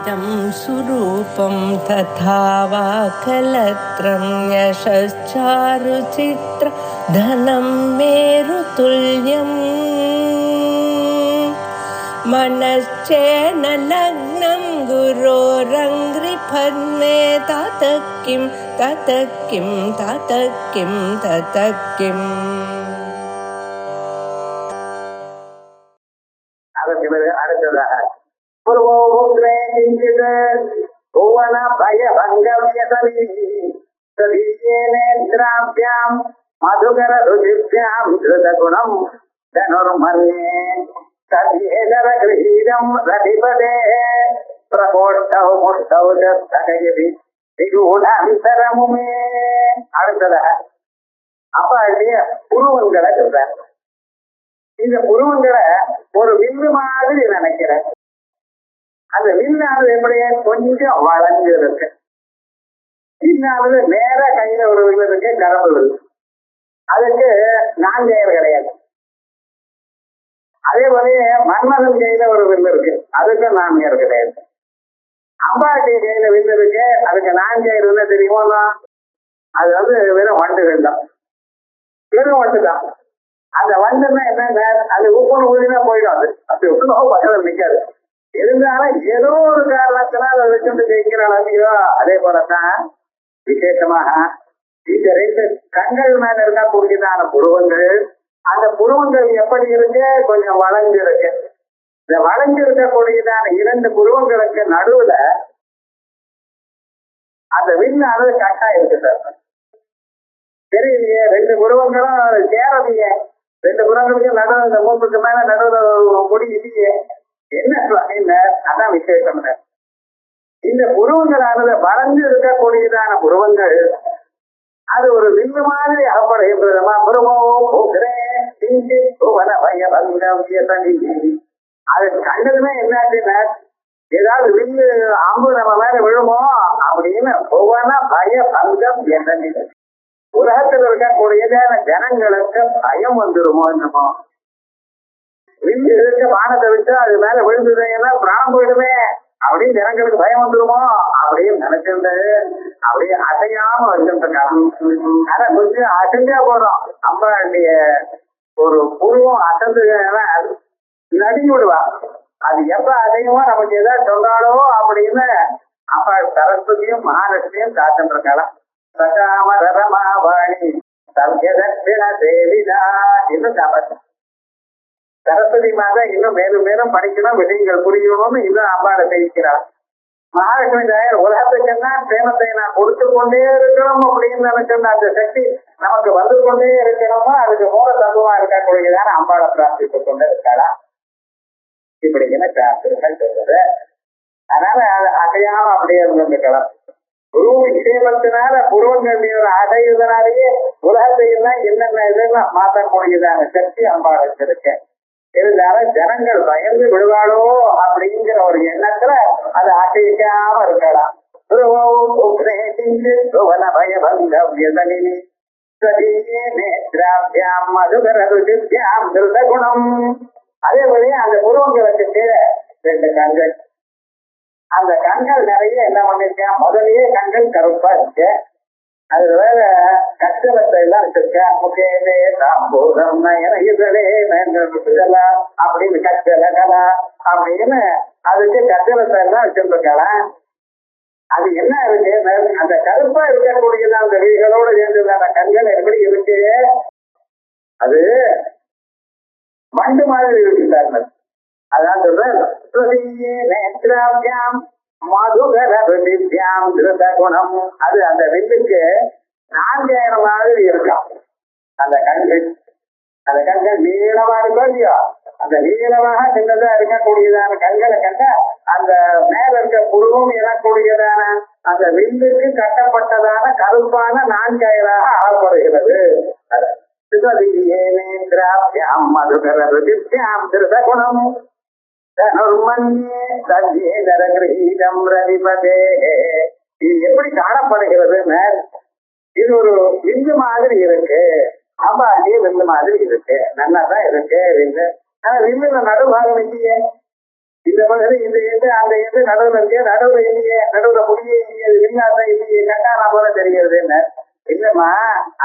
इदं सुरूपं तथा वा कलत्रं यशश्चारुचित्र धनं मेरुतुल्यम् मनश्चेन लग्नं गुरोरङ्घ्रिपद्मे ततः किं ततः किं ततः किं ततः किम्. அடுத்ததாக பூர்வோபுக்ரே கிஞ்சித் புவன பயபங்கவ்யசனீயேனேத்ராभ्यां மதுகர ருஜிभ्यां திருதகுணம் தனுர்மன்யே சத்யேதர கிரஹீதம் ரதிபதே பிரகோஷ்டௌ முஷ்டௌ தகயதி திகூடாந்தரமுமே. அடுத்ததாக அப்பாவுடைய புருவங்களை சொல்றாங்க. இந்த புருவங்களை ஒரு வில்லு மாதிரி நினைக்கிறேன். அந்த வில்லானது எப்படியே கொஞ்சம் வளைஞ்சு இருக்கு. வில்லானது நேர கையில ஒரு வில்லு இருக்கு, கரம்பு வில்லு. அதுக்கு நான்கயிறு கிடையாது. அதே போல மன்மதன் கையில ஒரு வில்லு இருக்கு, அதுக்கு நான்கயிறு கிடையாது. அம்பாட்டி கையில வில்லு இருக்கு, அதுக்கு நான்கயிறு இருந்தா தெரியுமா? அது வெறும் வண்டுகள் தான், வெறும் வண்டு தான். அந்த வண்டுன்னா என்னங்க, அது உப்புன்னு ஊதினா போயிடும். அது அப்படி ஒன்றும் பக்கத்தில் நிற்காது. இருந்தாலும் ஏதோ ஒரு காரணத்தினால் அதை வச்சுட்டு ஜெயிக்கிறாள் இல்லையோ. அதே போலதான் விசேஷமாக இந்த ரெண்டு கண்கள் மேல இருக்கக்கூடியதான புருவங்கள், அந்த புருவங்கள் எப்படி இருக்கு, கொஞ்சம் வளைஞ்சு இருக்கு. இந்த வளைஞ்சு இருக்கக்கூடியதான இரண்டு புருவங்களுக்கு நடுவுல அந்த விண்ணானது கட்டா இருக்கு சார். தெரியலையே, ரெண்டு புருவங்களும் சேரலையே. ரெண்டு புறங்களுக்கு நடுவு, இந்த மூக்குக்கு மேல நடுவுல முடி இல்லையே. என்ன அதான் விசேஷம். இந்த புருவங்களானது வளைஞ்சு இருக்கக்கூடியதான புருவங்கள் அது ஒரு வில்லு மாதிரி அகப்படுகின்றதமா. அது கண்டதுமே என்னாச்சுன்னா, ஏதாவது வில்லு அம்பு நம்ம மேல விழுமோ அப்படின்னு புவன பய பங்கம் என்ன உலகத்தில் இருக்கக்கூடியதான ஜனங்களுக்கு பயம் வந்துருமோ என்னமோ. வில்லு இருக்க வானத்தை விட்டு அது மேல விழுந்ததுன்னா பிராணம் போயிடுமே அப்படின்னு ஜனங்களுக்கு பயம் வந்துருமோ அப்படின்னு நினைச்சிருந்து அப்படியே அசையாம வச்சிருக்காங்க. ஆனா கொஞ்சம் அசைஞ்சா போறோம். அம்பாளுடைய ஒரு புருவம் அசைஞ்சதுன்னா நடுங்கி விடுவா. அது எப்ப அசையுமோ நமக்கு ஏதாவது சொல்றாளோ அப்படின்னு அம்பாள் சரஸ்வதியும் மகாலட்சுமியும் காத்துட்டு இருக்கலாம். சகாமரமாவாணி சத்யதட்சிண சேவிதா இன்னும் காப்பாற்றும். சரஸ்வதி மாதா இன்னும் மேலும் மேலும் படிக்கணும், விஷயங்கள் புரியணும்னு இன்னும் அம்பாளை தெரிவிக்கிறார். மகாலட்சுமி தாயார் உலகத்துக்கெல்லாம் சேமத்தை நான் கொடுத்து கொண்டே இருக்கணும் அப்படின்னு நினைக்கின்ற அந்த சக்தி நமக்கு வந்து கொண்டே இருக்கணுமோ அதுக்கு மூல தத்துவமா இருக்கக்கூடியதான அம்பாளை பிரார்த்தித்துக் கொண்டே இருக்காளா இப்படின்னு பிரார்த்தனைகள் சொல்றது. அதனால அசையாம அப்படியே இருந்துக்கலாம். குரு விஷயத்தினால புருவங்கள் அடையுதனாலேயே உலகத்தை எல்லாம் என்னென்ன இதெல்லாம் மாற்றக்கூடியதான சக்தி அம்பாள் வச்சிருக்கேன். இருந்தாலும் ஜனங்கள் பயந்து விடுவாளோ அப்படிங்கிற ஒரு எண்ணத்துல அது அசைக்காம இருக்கலாம். அதே போல அந்த புருவங்களுக்கு கீழே ரெண்டு கண்கள். அந்த கண்கள் நிறைய என்ன பண்ணிருக்கேன், முதலையே கண்கள் கருப்பா இருக்கு. அது வேற கச்சலத்தை எல்லாம் வச்சிருக்கேன். முகேலே தாம்பூரம் இதழே அப்படின்னு கச்சல கலா அப்படின்னு அதுக்கு கச்சலத்தை எல்லாம் வச்சிருக்கலாம். அது என்ன இருக்கு, அந்த கருப்பா இருக்கக்கூடியது அந்த விழிகளோடு சேர்ந்ததான கண்கள் எப்படி இருக்கு, அது வண்டு மாதிரி இருக்கு. அதான் சொல்றேன், மதுகரம் திருதகுணம். அது அந்த வில்லுக்கு 4000 மாதிரி இருக்கான் அந்த கண்கள். அந்த கண்கள் நீளமா இருக்கோ இல்லையோ, அந்த நீளமாக சின்னதா இருக்கக்கூடியதான கண்களை கண்ட அந்த மேல இருக்க புருவம் எனக்கூடியதான அந்த வில்லுக்கு கட்டப்பட்டதான கருப்பான 4 கயிறாக ஆகப்படுகிறது. மதுகரம் திருதகுணம் இது எப்படி காணப்படுகிறது, இது ஒரு வில்லு மாதிரி இருக்கு. அம்பாண்டிய வில்லு மாதிரி இருக்கு, நல்லா தான் இருக்கு வில்லு. ஆனா வில்லுல நடுபாகம் இல்லையே. இந்த பகுதி இந்த எது அந்த எது நடுவுல இருக்கு, நடுவுல இல்லையே, நடுவுல முடியே இல்லையே, வில்லாத இல்லையே, கட்டானா போல தெரிகிறது என்ன இல்லம்மா.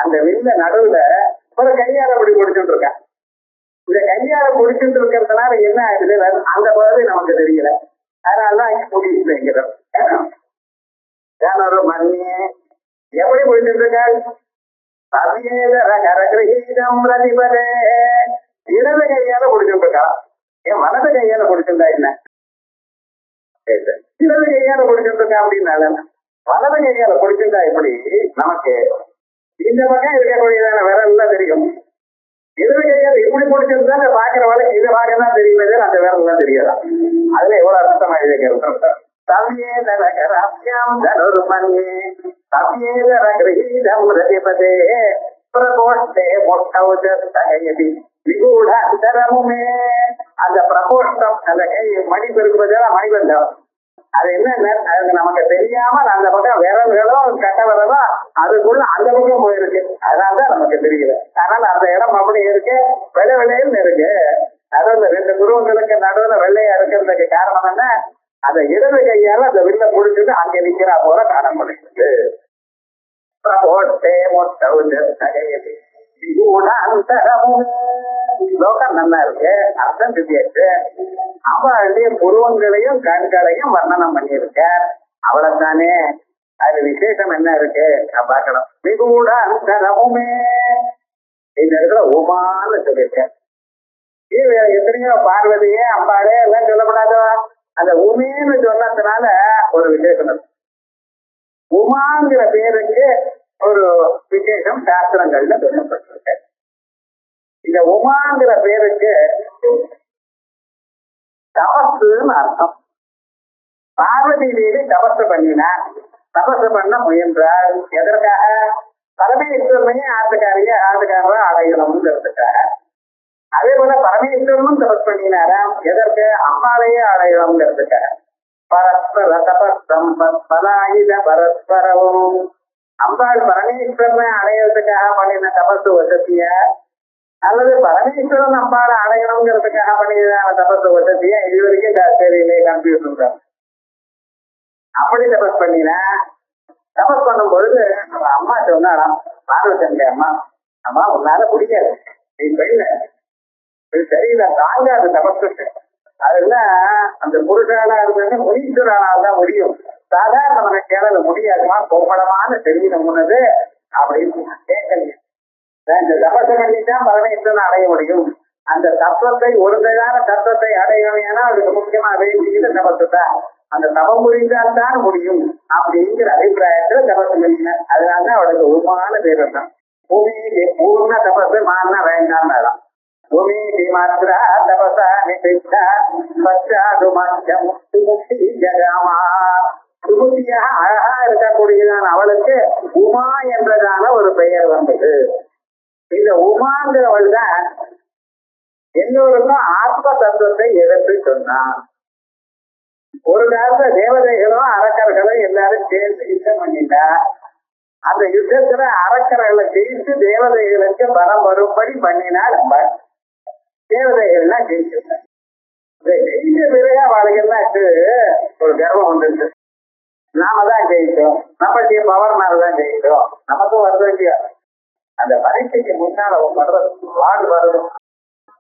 அந்த வில்ல நடுவுல ஒரு கையால அப்படி பிடிச்சிட்டு இருக்கான். இந்த கையால பிடிச்சிட்டு இருக்கிறதுனால என்ன ஆகுது, அந்த பகுதி நமக்கு தெரியல. அதனாலதான் இங்க முடிச்சுங்கிறோம். ஒரு மண்ணிய எப்படி பிடிச்சிட்டு இருக்காள், இடது கையால பிடிச்சிட்டு இருக்கா. என் வலது கையால பிடிச்சிருந்தா என்ன, இடது கையால பிடிச்சிட்டு இருக்கா அப்படின்னால வலது கையால பிடிச்சிருந்தா எப்படி நமக்கு இந்த பக்கம் இருக்கக்கூடியதான விரல் தெரியும். இடது கையால் இப்படி பிடிச்சிருந்தா பாக்குறவளை இதை பார்க்கதான் தெரியுமே, அந்த விரல் எல்லாம் தெரியாதா. அதுல எவ்வளவு அர்த்தமா இருக்கிறது. தவ்யேதரகராப்யாம் தனுர்மன்யே தவ்யேதரகிரஹீதம் ரதிபதே பிரகோஷ்டே மொட்டௌஜஸ்தகயதி விகூடாந்தரமுமே. அந்த பிரகோஷ்டம், அந்த கை மடிப்பு இருக்குறதெல்லாம் மணிபந்தம். அது என்ன, அது நமக்கு தெரியாம அந்த பக்கம் விரல்களும் கட்ட விரலும் அதுக்குள்ள அந்த பக்கம் போயிருக்கு. அதனாலதான் நமக்கு தெரியல. அதனால அந்த இடம் அப்படி இருக்கு, வெள்ளை வெள்ளைன்னு இருக்கு. நடுவுல ரெண்டு குருவங்களுக்கு நடுவுல வெள்ளையா இருக்கிறதுக்கு காரணம் என்ன, அந்த இடது கையால அந்த வில்ல முடிச்சுட்டு அங்க நிக்கிறா போல காணப்படுகிறது. லோகம் நல்லா இருக்கு, அர்த்தம் திவ்யாச்சு. அவளுடைய புருவங்களையும் கண்களையும் வர்ணனம் பண்ணியிருக்க, அவ்வளவுதானே. அது விசேஷம் என்ன இருக்கு பார்க்கணும். விகூட அந்தரமுமே இந்த இடத்துல உமான்னு சொல்லியிருக்கேன். எத்தனையோ பார்வதியே அம்பாளே எல்லாம் சொல்லப்படாதோ, அந்த உமேன்னு சொன்னதுனால ஒரு விசேஷம் இருக்கு. உமாங்கிற பேருக்கு ஒரு விசேஷம் சாஸ்திரங்கள்ல சொல்லப்பட்டிருக்கு. இந்த உமாங்கிற பேருக்கு தபஸ்ன்னு அர்த்தம். பார்வதி தேவி தபசு பண்ணினா, தபசு பண்ண முயன்றாள். எதற்காக, பரமேஸ்வரனையும் ஆத்துக்காரரா அடையணும்ங்கிறதுக்காக. அதே போல பரமேஸ்வரனும் தபஸ் பண்ணினாராம். எதற்கு, அம்மாவையே அடையணும்ங்கிறதுக்காக. பரஸ்பர தபஸ்தம் பலாயுத பரஸ்பரவும். அம்பாள் பரமேஸ்வரனை அடையிறதுக்காக பண்ணின தபசு வசதிய, அல்லது பரமேஸ்வரன் அம்பாளை அடையணுங்கிறதுக்காக பண்ணியதான தபசு வசதிய, இது வரைக்கும் தெரியல, கம்ப்யூட்டர். அப்படி தபஸ் பண்ணினா, தபஸ் பண்ணும் பொழுது அம்மா சொன்னாலாம், பார்வதி அம்மா, அம்மா உன்னால முடியாது, நீ பெண்ண சரியில்லை, தாங்காது தபஸுக்கு. அதெல்லாம் அந்த புருஷாலா இருந்தாலும் முனீஸ்வரானால் தான் முடியும். சாதாரண மனக்கேல முடியாதுமா, கோபலமான தெரியும் உனது அப்படின்னு கேட்கல. இந்த தபசை பண்ணித்தான் பரமேஸ்வரன் அடைய முடியும். அந்த தத்துவத்தை, ஒருங்கான தத்துவத்தை அடையணும். ஏன்னா அதுக்கு முக்கியமா வேண்டியது தபசு தான். அந்த தபம் புரிந்தால் தான் முடியும் அப்படிங்கிற அபிப்பிராயத்துல தபசு பண்ணின. அதனாலதான் அவளுக்கு உருமான பேர் தான். பூமி பூர்ண தபசு மாறினா வேண்டாம். பூமி மாத்திரா தபசா நிஷித்தா பச்சாது மாற்ற முக்தி முக்தி ஜகாமா. சுபுத்தியாக அழகா இருக்கக்கூடியதான அவளுக்கு உமா என்றதான ஒரு பெயர் வந்தது. இந்த உமாங்கிறவள் தான் எல்லோருக்கும் ஆத்ம தத்துவத்தை எடுத்து சொன்னான். ஒரு காலத்துல தேவதைகளும் அரக்கர்களும் எல்லாரும் சேர்ந்து யுத்தம் பண்ணிட்டா. அந்த யுத்தத்துல அரக்கர்களை ஜெயிச்சு தேவதைகளுக்கு பலம் வரும்படி பண்ணினால் தேவதைகள்லாம் ஜெயிச்சிருந்தாங்க. ஜெயிச்ச பிறகு அவளுக்கு ஒரு கர்வம் வந்துருச்சு. நாம தான் ஜெயிச்சோம், நமக்கு பவர்னாலதான் ஜெயிச்சோம், நமக்கும் வருது இல்லையா. அந்த பரீட்சைக்கு முன்னால வர்றது வாடு வருது.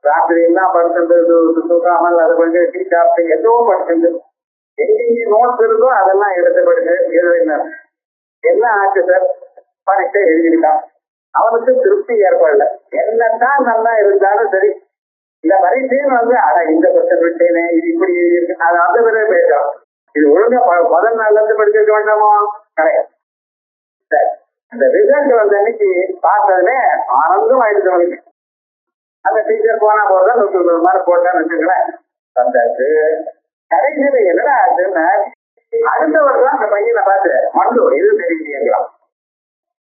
ராத்திரி எல்லாம் படுத்துட்டு தூக்காமல் அது கொஞ்சம் டீ சாப்பிட்டு எதுவும் படுத்துட்டு எங்கெங்க நோட்ஸ் இருக்கோ அதெல்லாம் எடுத்து படுத்து எழுதினார். என்ன ஆச்சு சார், பரீட்சை எழுதிருக்கான். அவனுக்கு திருப்தி ஏற்படல. என்னத்தான் நல்லா இருந்தாலும் சரி, இந்த பரீட்சைன்னு இந்த கொஸ்டின் விட்டேனே, இது இப்படி இருக்கு, அது அந்த பிறகு பேசும். இது ஒழுங்கா முதல் நாள்ல இருந்து படிச்சிருக்க வேண்டாமோ, கிடையாது. சரி, அந்த ரிசல்ட் அன்னைக்கு பார்த்ததுல ஆனந்தம் ஆயிடுச்சு அவனுக்கு. அந்த டீச்சர் போனா போறதான் 100 மார்க் போட்டான்னு வச்சுங்களேன், வந்தாச்சு. கடைசியில என்னடா ஆச்சுன்னா, அடுத்த வருஷம் அந்த பையனை பார்த்து மண்டு இது தெரியலையெல்லாம்,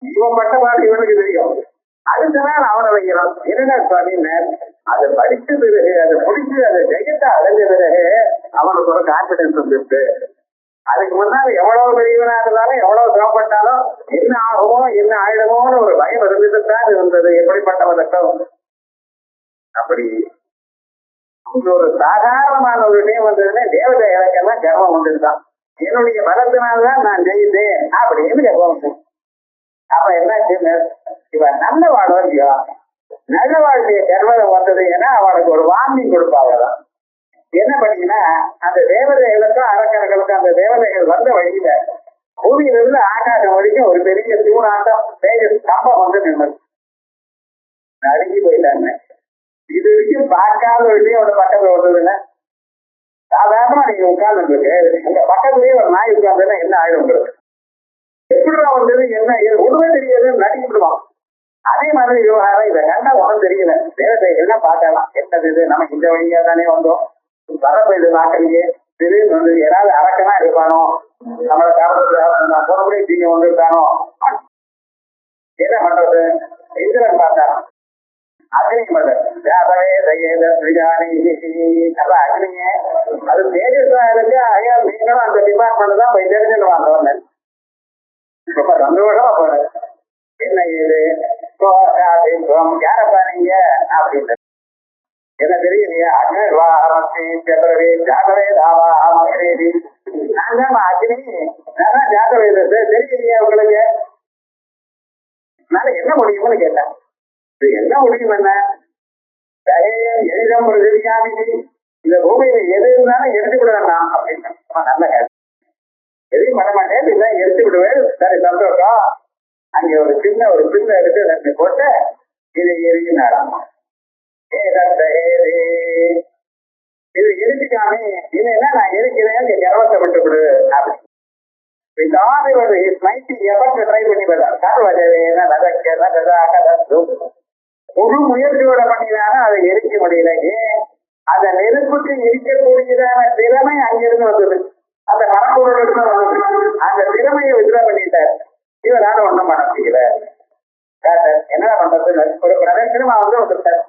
இவன் பட்ட பாட்டு இவனுக்கு தெரியும். அடுத்த நாள் அவனை வைக்கிறான். என்னடா சுவாமின்னு, அதை படிச்ச பிறகு அதை முடிச்சு அதை ஜெயத்தை அடைஞ்ச பிறகு அவனுக்கு ஒரு கான்பிடன்ஸ் வந்துருக்கு. அதுக்கு முன்னால எவ்வளவு பெரியவனா இருந்தாலும் எவ்வளவு சாப்பிட்டாலும் என்ன ஆகுமோ என்ன ஆயிடுமோன்னு ஒரு பயம் இருந்துட்டு தான் இருந்தது. எப்படிப்பட்டவனுக்கும் அப்படி ஒரு சாதாரணமான ஒரு விஷயம் வந்ததுன்னா தேவதை இலக்கெல்லாம் கர்வம் வந்துருதான். என்னுடைய பலத்தினால்தான் நான் ஜெயித்தேன் அப்படின்னு கர்வம் வந்து. அப்ப என்ன இவன் நல்ல வாழ்வோ இல்லையோ, நல்ல வாழ்க்கைய கர்வம் வந்தது ஏன்னா அவனுக்கு ஒரு வார்னிங் கொடுப்பாங்கதான். என்ன பண்ணீங்கன்னா அந்த தேவதைகளுக்கும் அரக்கர்களுக்கும் அந்த தேவதைகள் வந்த வழியில பூமியிலிருந்து ஆகாசம் வரைக்கும் ஒரு பெரிய தூணாட்டம் தேஜ ஸ்தம்பம் வந்து நின்றது. நடுங்கி போயிட்டாங்க. இது வரைக்கும் பார்க்காத விஷயம் ஒரு பக்கத்துல வந்ததுன்னா சாதாரணமா நீங்க உட்கார்ந்து இருக்கு உங்க பக்கத்துலயே ஒரு நாய் உட்கார்ந்துன்னா என்ன ஆயிடும் உங்களுக்கு? எப்படிதான் வந்தது என்ன ஒண்ணுமே தெரியாதுன்னு நடிக்கிடுவான். அதே மாதிரி விவகாரம் இதை கண்டா ஒன்றும் தெரியல. தேவதைகள்லாம் பார்க்கலாம் என்னது இது, நம்ம இந்த வழியா தானே வந்தோம், வரப்ப இது நாக்கலையே, திடீர்னு வந்து ஏதாவது அரக்கனா இருப்பானோ, நம்மளை காரணத்துல போனபடி தீங்க வந்துருக்கானோ, என்ன பண்றது? இந்திரன் பார்த்தாராம் அக்னி மதர் அக்னிய அது தேஜஸா இருக்கு. ஐயா நீங்களும் அந்த டிபார்ட்மெண்ட் தான் போய் தெரிஞ்சுட்டு வாங்க. ரொம்ப சந்தோஷமா போற என்ன இது யாரப்பா நீங்க அப்படின்னு என்ன தெரியலையா? ஜாகவே தாவா ஆமாடி நான் தான் அக்னி, நான் தான் ஜாகவே தெரியலையா உங்களுக்கு? என்னால என்ன முடியும்னு கேட்டேன். என்ன முடியும் என்ன எளிதம் ஒரு தெரியாமி இந்த பூமியில எது இருந்தாலும் எடுத்து விட வேண்டாம் அப்படின்னு நல்ல கேட்டு எதையும் பண்ண மாட்டேன் இல்லை எடுத்து விடுவேன். சரி சந்தோஷம். அங்க ஒரு சின்ன ஒரு பில்ல எடுத்து ரெண்டு போட்டு இதை எரியினாராம். இது எரிச்சுக்காமி இல்லைன்னா நான் எரிக்கிறேன் கர்வத்தை விட்டு விடு அப்படின்னு ட்ரை பண்ணி முழு முயற்சியோட பண்ணினாலும் அதை எரிக்க முடியல. ஏன்? அந்த நெருப்புக்கு எரிக்கக்கூடியதான திறமை அங்கிருந்து வந்தது, அந்த மரப்பொருள் இருந்து வந்தது. அந்த திறமையை வித்ரா பண்ணிட்டார். இவரால ஒண்ணும் பண்ண முடியல. என்ன பண்றது? ஒரு பிரதர்சனமா வந்து வந்துட்டார்.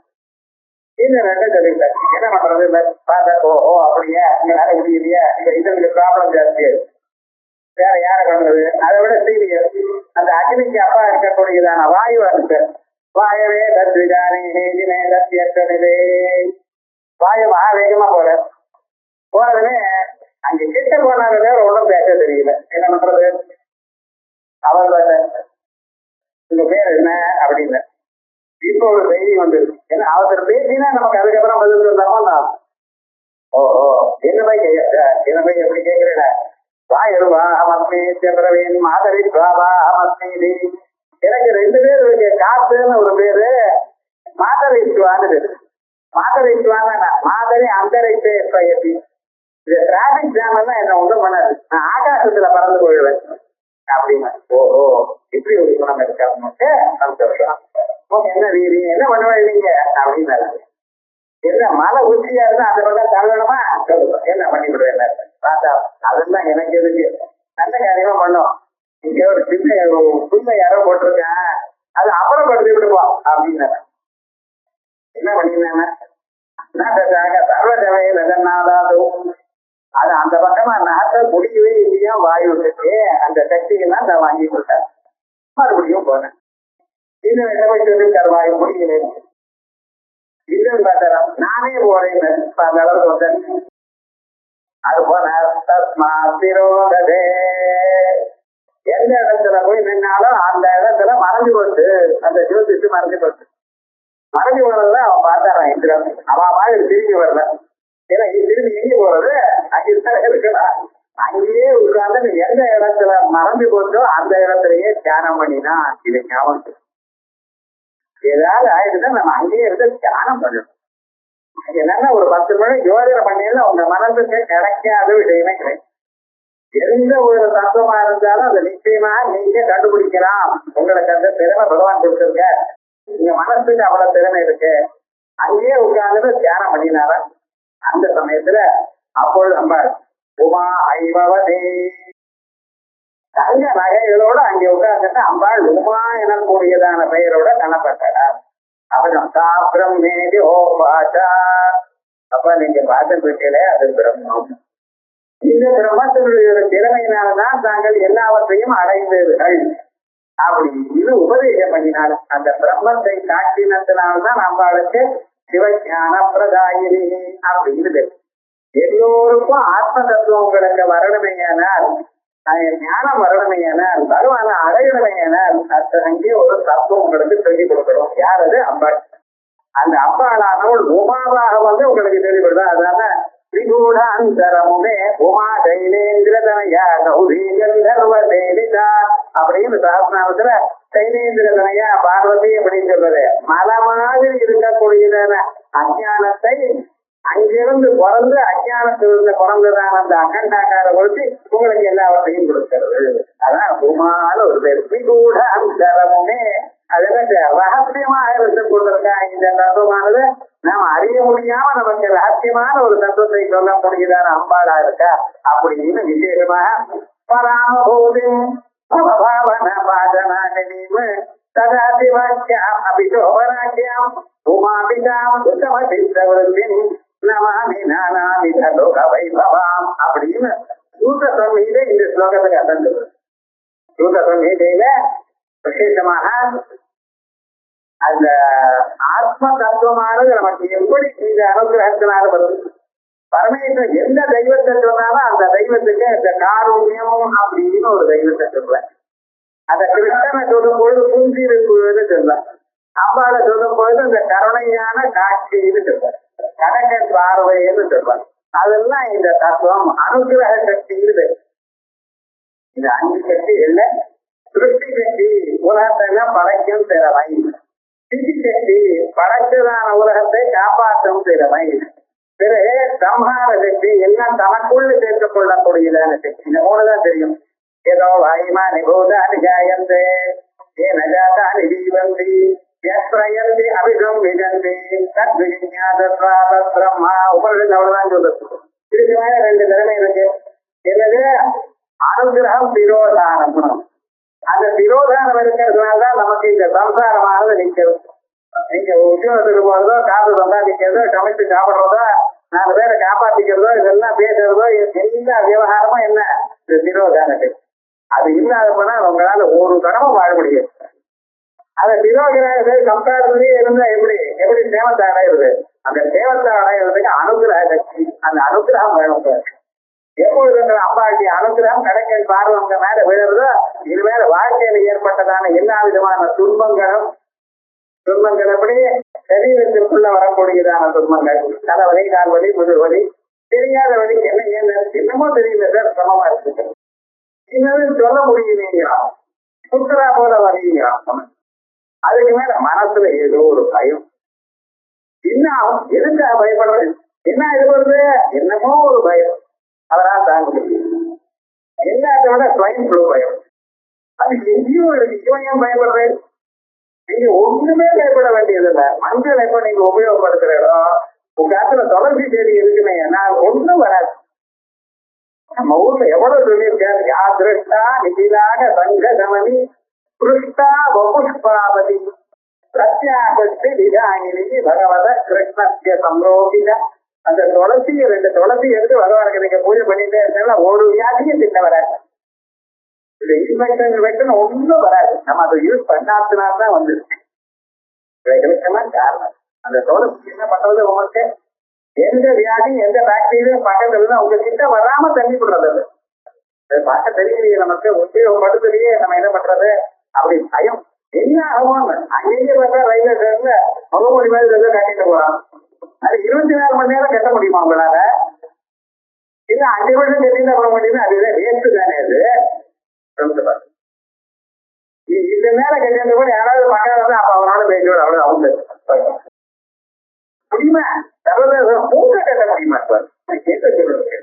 இந்த ரெண்டு சொல்லிட்டார். என்ன பண்றது? பார்த்தா ஓ அப்படியே அங்களால முடியலையா, இதற்கு ப்ராப்ளம் ஜாஸ்தியா இருக்கு, வேற யாரை பண்றது? அதை விட சீரியஸ் அந்த அக்னிக்கு அப்பா இருக்கக்கூடியதான வாயு இருக்கு. வாயவே தத்விதானே வாயு மகாவேகமா போறதுமே அங்க கிட்ட போனாலே ஒன்றும் பேச தெரியல. என்ன பண்றது? அவர் உங்க பேர் என்ன அப்படின்னு இப்ப ஒரு செய்தி வந்துருக்கு. ஏன்னா அவசர பேசினா நமக்கு அதுக்கப்புறம் பதில் இருந்தாலும் தான் ஓஹோ என்ன போய் எப்படி கேட்கிறேன் மாதரி எனக்கு ரெண்டு பேர் இருக்கு. காசுன்னு ஒரு பேரு, மாதரித்துவான்னு பேரு. மாதரித்துவாங்க மாதரி அந்தரித்து இது டிராபிக் ஜாம் எல்லாம் என்ன ஒன்றும் பண்ணாது, நான் ஆகாசத்துல பறந்து போயிடுவேன் அப்படின்னா. ஓஹோ இப்படி ஒரு குணம் இருக்காங்க. சந்தோஷம். என்ன நீ என்ன பண்ணுவேன் நீங்க அப்படின்னு என்ன மலை உச்சியா இருந்தா அந்த பக்கம் தள்ளணுமா? என்ன பண்ணி விடுவேன் பார்த்தா அதெல்லாம் எனக்கு எதுக்கு, நல்ல காரியமா பண்ணும். இங்க ஒரு சின்ன புண்ணை யாரோ போட்டிருக்கேன், அது அப்புறப்படுத்தி விடுவோம் அப்படின்னு என்ன பண்ணிருந்தாங்க. அது அந்த பக்கமா நாட்ட முடியவே இல்லையா வாயுக்கு அந்த சக்தியெல்லாம் நான் வாங்கி கொடுத்தேன். மறுபடியும் போனேன். இன்னும் என்ன போயிட்டு வாயு முடியல. இன்னும் பார்த்தேன் நானே போறேன். அந்த அளவுக்கு வந்தேன். அது போன எந்த இடத்துல போய் நின்னாலும் அந்த இடத்துல மறைஞ்சு போச்சு, அந்த ஜோதிச்சு மறைஞ்சு போச்சு. மறைஞ்சு போறதுல அவன் பார்த்தாரான் இந்திரன். அவன் மாதிரி திரும்பி வரல. ஏன்னா திரும்பி எங்கே போறது? அங்கே இருக்கலாம். அங்கேயே உட்கார்ந்து எந்த இடத்துல மறைஞ்சு போச்சோ அந்த இடத்துலயே தியானம் பண்ணினா இது ஞாபகம். ஏதாவது ஆயிடுச்சுன்னா நம்ம அங்கேயே இருந்து தியானம் பண்ணணும். என்னன்னா ஒரு 10 மணி யோஜனை பண்ணல உங்க மனசுக்கு கிடைக்காத விஷயமே கிடையாது. எந்த ஒரு தத்துவமா இருந்தாலும் அதை நிச்சயமா நீங்க கண்டுபிடிக்கலாம். உங்களுக்கு அந்த திறமை பகவான் கொடுத்திருக்க, நீங்க மனசுக்கு அவ்வளவு திறமை இருக்கு. அங்கேயே உட்கார்ந்து தியானம் பண்ணினாரா அந்த சமயத்துல அப்பொழுது நம்ம உமா ஐபவதே தங்க நகைகளோட அங்கே உட்கார்ந்துட்டு அம்பாள் உமா எனக்கூடியதான பெயரோட காணப்பட்டார். அவன் சாப்பிரம் மேதி ஓ பாஷா. அப்ப நீங்க பார்த்து போயிட்டே அது பிரம்மம். இந்த பிரம்மத்தினுடைய திறமையினால்தான் தாங்கள் எல்லாவற்றையும் அடைந்தீர்கள் அப்படி இது உபதேசம் பண்ணினாலும் அந்த பிரம்மத்தை காட்டினத்தினால்தான் நம்மளுக்கு சிவஞான பிரதாயினி அப்படின்னு எல்லோருக்கும் ஆத்ம தத்துவம் உங்களுக்கு வரணுமையானால் ஞானம் வரணுமையானால் பகவான அடையணுமையானால் அங்கே ஒரு தத்துவம் உங்களுக்கு சொல்லிக் கொடுக்கணும். யார் அது? அம்பாள். அந்த அம்பாளானவள் உமாவாக வந்து உங்களுக்கு சொல்லிக் கொடுத்தா. அதனால திரிகூடாந்தரமுமே உமா தைலேந்திரதனையா கௌரி கந்தர்வ தேவிதா அப்படின்னு சாஸ்திரத்துல தைலேந்திரதனையா பார்வதி அப்படின்னு சொல்றது. மலை மாதிரி இருக்கக்கூடியதான அஞ்ஞானத்தை அங்கிருந்து பிறந்து அஞ்ஞானத்திலிருந்து பிறந்ததான அந்த அகண்டாக்கார கொடுத்து உங்களுக்கு எல்லாவற்றையும் கொடுக்கிறது. அதான் உமான ஒரு பேர். திரிகூட அந்தரமுமே அது ரகசியமாக இருந்து கொண்டிருக்கா. இந்த தத்துவமானது நாம் அறிய முடியாம நமக்கு ரகசியமான ஒரு தத்துவத்தை சொல்ல முடியுதான அம்பாளா இருக்கா அப்படின்னு விசேஷமாக பராமபூதி பாவன பாதனானிம ததா சிவாக்கியாம் அபிஷோபராக்கியாம் உமாபிதாம் உத்தம சித்தவருத்தின் நமாமி நானாமி தலோக வைபவாம் அப்படின்னு சூத சம்ஹீதை இந்த ஸ்லோகத்துக்கு அர்த்தம் சொல்றது. சூத சம்ஹீதையில விசேஷமாக அந்த ஆத்ம தத்துவமானது நமக்கு எப்படி இந்த அனுகிரகத்தினால வருது. பரமேஸ்வரன் எந்த தெய்வத்தை சொன்னாலும் அந்த தெய்வத்துக்கு இந்த காருண்யம் அப்படின்னு ஒரு தெய்வத்தை சொல்ல. அந்த கிருஷ்ணனை சொல்லும் பொழுது புஞ்சிருக்குன்னு சொல்ல. அம்பாளை சொல்லும் பொழுது இந்த கருணையான காட்சின்னு சொல்ல. கணக்கன் பார்வைன்னு சொல்ல. அதெல்லாம் இந்த தத்துவம் அனுகிரக சக்தி இருக்கு. இந்த 5 சக்தி இல்ல. திருஷ்டி சக்தி உலகத்தை எல்லாம் படைக்கும் திறமை. சிதி சக்தி படைச்சதான உலகத்தை காப்பாற்றும் திறமை. பிறகு சம்ஹார சக்தி எல்லாம் தனக்குள்ள சேர்த்துக் கொள்ளக்கூடியதான சக்தி. இந்த 3 தான் தெரியும். ஏதோ வாயுமா நிபூதானி ஜாயந்தே ஏன ஜாதானி ஜீவந்தி யஸ்ரயந்தி அபிதம் விஜந்தி தத் விஜ்ஞாதத்வாத பிரம்மா உபனிஷத்து அவ்வளவுதான் சொல்லுது. இதுக்கு மேல 2 திறமை இருக்கு. என்னது? அனுகிரகம் திரோதானம். அந்த திரோதானம் இருக்கிறதுனாலதான் நமக்கு இந்த சம்சாரமானது நிற்கிறது. நீங்க உத்தியோகத்துக்கு போறதோ, காசு சம்பாதிக்கிறதோ, சமைச்சு சாப்பிடுறதோ, 4 பேரை காப்பாத்திக்கிறதோ, இதெல்லாம் பேசுறதோ, எல்லா விவகாரமும் என்ன? இந்த திரோதானத்துக்கு. அது இல்லாத போனா உங்களால ஒரு கடமை வாழ முடியாது. அந்த திரோகிரகத்தை சம்சாரத்திலேயே இருந்தா எப்படி சேவத்தை அடையிறது? அந்த சேவத்தை அடையிறதுக்கு அனுகிரக சக்தி, அந்த அனுகிரகம் வேணும். எப்பொழுது அம்பாளுடைய அனுகிரகம் கடைகள் பார்வை உங்க மேல விழுறதோ, இது மேல வாழ்க்கையில ஏற்பட்டதான எல்லா விதமான துன்பங்களும் எப்படி சரீரத்திற்குள்ள வரக்கூடியதான துன்பங்கள், தலைவலி, கால்வலி, முதுவலி, தெரியாத வழிக்கு என்னமோ தெரியல சார், சமமா இருக்கு, இன்னும் சொல்ல முடியலைங்கிறா, சுற்றுலா போல வரீங்கிறான். அதுக்கு மேல மனசுல ஏதோ ஒரு பயம். என்ன எதுக்கு பயப்படுறது? என்ன இது வருது? என்னமோ ஒரு பயம் அவரால் தாங்க முடியும். எல்லாத்த விட ஸ்வைன் ஃப்ளூ பயம். அது எங்கேயும் இருக்கு. இவன் ஏன் பயப்படுறேன்? நீங்க ஒண்ணுமே பயப்பட வேண்டியது இல்லை. மஞ்சள் எப்ப நீங்க உபயோகப்படுத்துற இடம், உங்க காலத்துல துளசி செடி இருக்குமே, நான் ஒண்ணும் வராது. நம்ம ஊர்ல எவ்வளவு சொல்லியிருக்காரு, யா திருஷ்டா நிதிலாக சங்க சமனி புருஷ்டா வபுஷ்பாவதி பிரத்யாபத்தி விதாயினி பகவத கிருஷ்ணஸ்ய சம்ரோகித. அந்த துளசியை 2 துளசி எடுத்து பகவானுக்கு நீங்க பூஜை பண்ணிட்டே இருந்தா ஒரு வியாதியும் திட்ட வராது. இது இன்ஃபெக்ஷன் ஒன்றும் வராது. நம்ம அதை யூஸ் பண்ணாத்தினால்தான் வந்துருக்கு. காரணம் அந்த துளசி என்ன பண்றது, உங்களுக்கு எந்த வியாதியும் எந்த பாக்டீரியும் பக்கத்துல உங்க கிட்ட வராம தண்ணி விடுறது. அது பார்க்க தெரியலையே நமக்கு, உபயோகப்படுத்தலையே, நம்ம என்ன பண்றது அப்படி பயம். என்ன ஆகும்? அங்கேயே பார்த்தா ரயில்வே ஸ்டேஷன்ல முகமூடி மாதிரி ஏதோ கட்டிட்டு போறான். அது 24 மணி நேரம் கட்ட முடியுமா உங்களால? இல்ல 5 நிமிஷம் கட்டிட்டு போட முடியுது. அதுதான் வேஸ்ட் தானே. அது இந்த மேல கட்டிட்டு கூட யாராவது பக்கம் வந்து அப்ப அவனோட பேசோட அவ்வளவு அவங்க முடியுமா? மூக்க கட்ட முடியுமா? கேட்க சொல்லுங்க.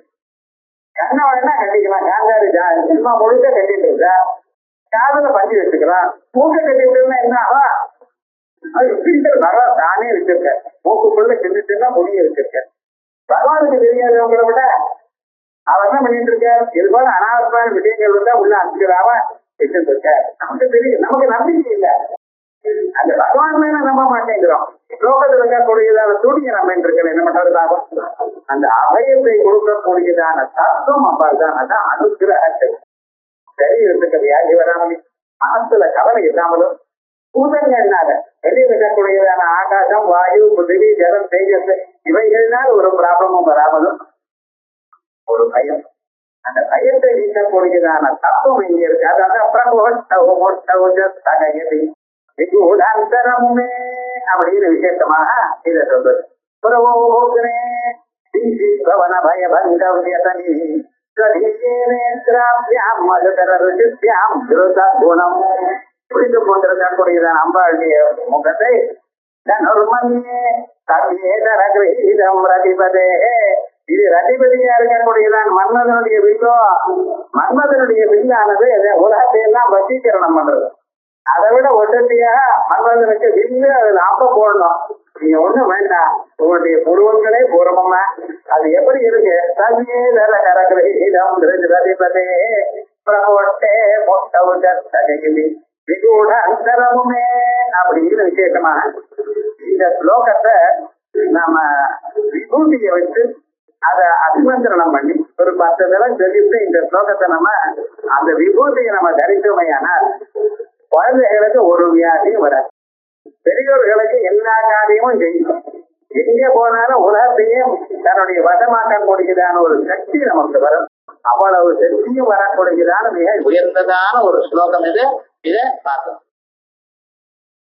கண்ணை வேணா கட்டிக்கலாம். காந்தாரி சினிமா முழுக்க கட்டிட்டு இருக்கா, காதல பஞ்சு வச்சுக்கலாம். மூக்க கட்டிட்டுன்னா என்ன ஆகும்? அது பகவான் தானே வச்சிருக்க. மூக்குக்குள்ள செஞ்சுட்டுன்னா முடிய வச்சிருக்க. பகவானுக்கு தெரியாதவங்களை விட அவர் என்ன பண்ணிட்டு இருக்கார்? இது போல அனாவசியமான விஷயங்கள் இருந்தா உள்ள அனுப்பிடாம வச்சுட்டு இருக்க. நமக்கு தெரியும், நமக்கு நம்பிக்கை இல்லை. அந்த பகவான் மேல நம்ப மாட்டேங்கிறோம். லோகத்தில் இருக்கக்கூடியதான துணியை நம்ம இருக்கல என்ன பண்றதுக்காக அந்த அபயத்தை கொடுக்கக்கூடியதான தத்துவம் அப்பால் தான். அதான் அனுகிரக சரீரத்துக்கு வியாதி வராமலும் மனசுல கவலை இல்லாமலும் பூதங்கள்னால வெளியில் இருக்கக்கூடியதான ஆகாசம், வாயு, பிருத்திவி, ஜலம், தேஜஸ் இவைகள்னால் ஒரு ப்ராப்ளமும் வராமலும் ஒரு பயம். அந்த பயத்தை நீக்கக்கூடியதான தத்துவம் இங்க இருக்கு. அதாவது விகூடாந்தரமுமே அப்படின்னு விசேஷமாக இதை சொல்றது. புறவோகுனே பவன பயபங்கவ்யதனி புரிந்து கொண்டிருக்கக்கூடியதான் அம்பாளுடைய முகத்தை இது ரதிபதியா இருக்கக்கூடியதான் மன்மதனுடைய வில்லோ. மன்மதனுடைய வில்லானது உலகத்தை எல்லாம் வசீகரணம் பண்றது. அதை விட ஒட்டத்தையா மன்மதனுக்கு வில்லு அதுல அப்ப போடணும். நீங்க ஒண்ணும் வேண்டாம், உங்களுடைய புருவங்களே பூர்வமா அது எப்படி இருக்கு. சவியேதர கரகிரகிதம் ரதிபதே பிரகோட்டே மொட்டவுதி விகூட அந்தரமுமே அப்படின்னு விசேஷமாக இந்த ஸ்லோகத்தை நாம விபூதியை வச்சு அதை அபிமந்திரணம் பண்ணி ஒரு 10 தடவை சொல்லிட்டு இந்த ஸ்லோகத்தை நம்ம அந்த விபூதியை நம்ம தரித்தோமையானால் குழந்தைகளுக்கு ஒரு வியாதியும் வராது. பெரியோர்களுக்கு எல்லா காரியமும் செய்யும். எங்க போனாலும் உலகத்தையே தன்னுடைய வசமாக்கக்கூடியதான ஒரு சக்தி நமக்கு வரும். அவ்வளவு சக்தியும் வரக்கூடியதான மிக உயர்ந்ததான ஒரு ஸ்லோகம் இது. இதை பார்த்தோம்.